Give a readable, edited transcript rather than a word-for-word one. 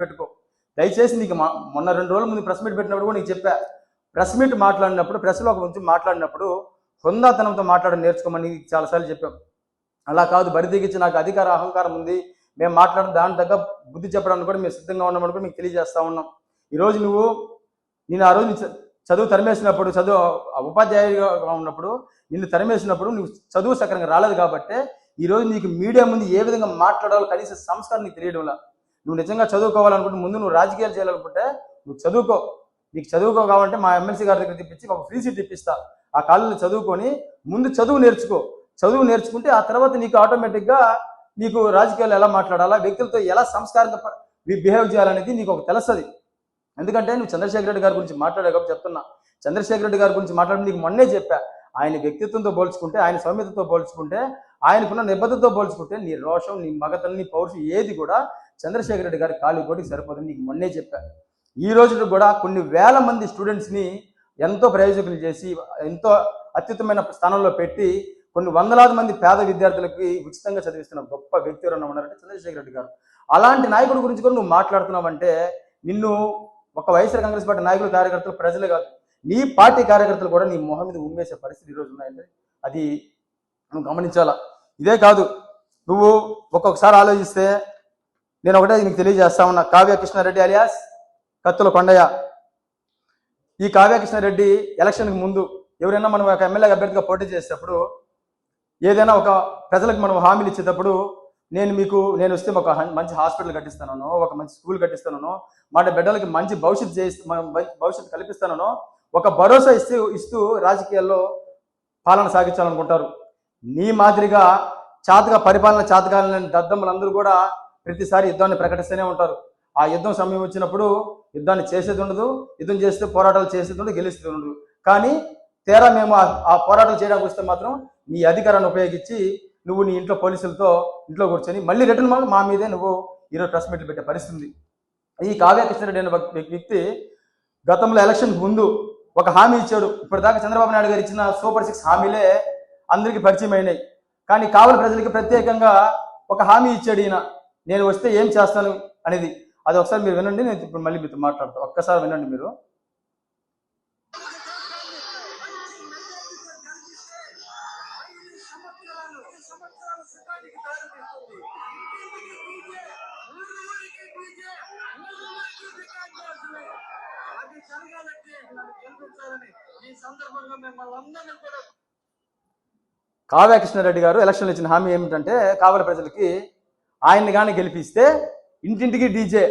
పెట్టుకో దయచేసి. నీకు మొన్న 2 రోజుల ముందు ప్రెస్ మీట్ పెట్టినప్పుడు కూడా నీకు చెప్పా, ప్రెస్ మీట్ మాట్లాడినప్పుడు ప్రెస్లో ఒక గురించి మాట్లాడినప్పుడు హుందాతనంతో మాట్లాడడం నేర్చుకోమని చాలాసార్లు చెప్పాం. అలా కాదు, బరి తెగించి నాకు అధికార అహంకారం ఉంది, మేము మాట్లాడిన దాని తగ్గ బుద్ధి చెప్పడానికి కూడా మేము సిద్ధంగా ఉన్నామని కూడా మీకు తెలియజేస్తా ఉన్నాం. ఈరోజు నేను ఆ రోజు చదువు తరిమేసినప్పుడు, ఉపాధ్యాయుడిగా ఉన్నప్పుడు నిన్ను తరిమేసినప్పుడు నువ్వు చదువు సక్రంగా రాలేదు కాబట్టి ఈరోజు నీకు మీడియా ముందు ఏ విధంగా మాట్లాడాలో కనీస సంస్కారం నీకు తెలియడంలా. నువ్వు నిజంగా చదువుకోవాలనుకుంటే ముందు నువ్వు రాజకీయాలు చేయాలనుకుంటే నువ్వు చదువుకో. నీకు చదువుకో కావాలంటే మా ఎమ్మెల్సీ గారి దగ్గర తెప్పించి ఒక ఫ్రీ సీట్ ఇప్పిస్తా. ఆ కాలేజీలో చదువుకొని ముందు చదువు నేర్చుకో. చదువు నేర్చుకుంటే ఆ తర్వాత నీకు ఆటోమేటిక్గా నీకు రాజకీయాలు ఎలా మాట్లాడాలా, వ్యక్తులతో ఎలా సంస్కారంగా బిహేవ్ చేయాలనేది నీకు ఒక తెలుస్తుంది. ఎందుకంటే నువ్వు చంద్రశేఖర్ రెడ్డి గారి గురించి మాట్లాడే కాబట్టి చెప్తున్నా. చంద్రశేఖర్ రెడ్డి గారి గురించి మాట్లాడి నీకు మొన్నే చెప్పా, ఆయన వ్యక్తిత్వంతో పోల్చుకుంటే, ఆయన సౌమ్యతతో పోల్చుకుంటే, ఆయనకున్న నిబద్ధతతో పోల్చుకుంటే నీ రోషం, నీ మగతనం, నీ పౌరుషం ఏది కూడా చంద్రశేఖర్ రెడ్డి గారి కాలు కోటికి సరిపోతుంది. నీకు మొన్నే చెప్పా. ఈ రోజు కూడా కొన్ని వేల మంది స్టూడెంట్స్ని ఎంతో ప్రయోజకులు చేసి ఎంతో అత్యుత్తమైన స్థానంలో పెట్టి కొన్ని వందలాది మంది పేద విద్యార్థులకి ఉచితంగా చదివిస్తున్న గొప్ప వ్యక్తి ఎవరన్నా ఉన్నారంటే చంద్రశేఖర్ రెడ్డి గారు. అలాంటి నాయకుడి గురించి కూడా నువ్వు మాట్లాడుతున్నావంటే నిన్ను ఒక వైఎస్ఆర్ కాంగ్రెస్ పార్టీ నాయకులు, కార్యకర్తలు, ప్రజలే కాదు నీ పార్టీ కార్యకర్తలు కూడా నీ మొహం మీద ఉమ్మేసే పరిస్థితి ఈరోజు ఉన్నాయంటే అది నువ్వు గమనించాలా. ఇదే కాదు, నువ్వు ఒక్కొక్కసారి ఆలోచిస్తే నేను ఒకటే నీకు తెలియజేస్తా ఉన్నా. కావ్య కృష్ణారెడ్డి అలియాస్ కత్తుల కొండయ్య. ఈ కావ్య కృష్ణారెడ్డి ఎలక్షన్కి ముందు ఎవరైనా మనం ఒక ఎమ్మెల్యే అభ్యర్థిగా పోటీ చేసేటప్పుడు ఏదైనా ఒక ప్రజలకు మనం హామీలు ఇచ్చేటప్పుడు నేను వస్తే ఒక మంచి హాస్పిటల్ కట్టిస్తానో, ఒక మంచి స్కూల్ కట్టిస్తానో, మా బిడ్డలకి మంచి భవిష్యత్తు కల్పిస్తానో ఒక భరోసా ఇస్తూ రాజకీయాల్లో పాలన సాగించాలనుకుంటారు. నీ మాదిరిగా పరిపాలన చాతకాలని దద్దమ్మలందరూ కూడా ప్రతిసారి యుద్ధాన్ని ప్రకటిస్తూనే ఉంటారు. ఆ యుద్ధం సమయం వచ్చినప్పుడు యుద్ధాన్ని చేసేది ఉండదు, యుద్ధం చేస్తే పోరాటాలు చేసేది ఉండదు, గెలిచేది ఉండదు. కానీ తీరా మేము ఆ పోరాటాలు చేయడానికి వస్తే మాత్రం నీ అధికారాన్ని ఉపయోగించి నువ్వు నీ ఇంట్లో పోలీసులతో ఇంట్లో కూర్చొని మళ్ళీ రిటర్న్ మా మీదే నువ్వు ఈరోజు ప్రెస్ మీట్లు పెట్టే పరిస్థితి. ఈ కావ్య కృష్ణారెడ్డి అనే వ్యక్తి గతంలో ఎలక్షన్కి ముందు ఒక హామీ ఇచ్చాడు. ఇప్పటిదాకా చంద్రబాబు నాయుడు గారు ఇచ్చిన సూపర్ 6 హామీలే అందరికీ పరిచయం అయినాయి. కానీ కావలి ప్రజలకి ప్రత్యేకంగా ఒక హామీ ఇచ్చాడు ఈయన, నేను వస్తే ఏం చేస్తాను అనేది. అది ఒకసారి మీరు వినండి, నేను ఇప్పుడు మళ్ళీ మీతో మాట్లాడతాను. ఒక్కసారి వినండి మీరు. కావ్య కృష్ణారెడ్డి గారు ఎలక్షన్లు ఇచ్చిన హామీ ఏమిటంటే కావలి ప్రజలకి ఆయన్ని కానీ గెలిపిస్తే ఇంటింటికి డీజే,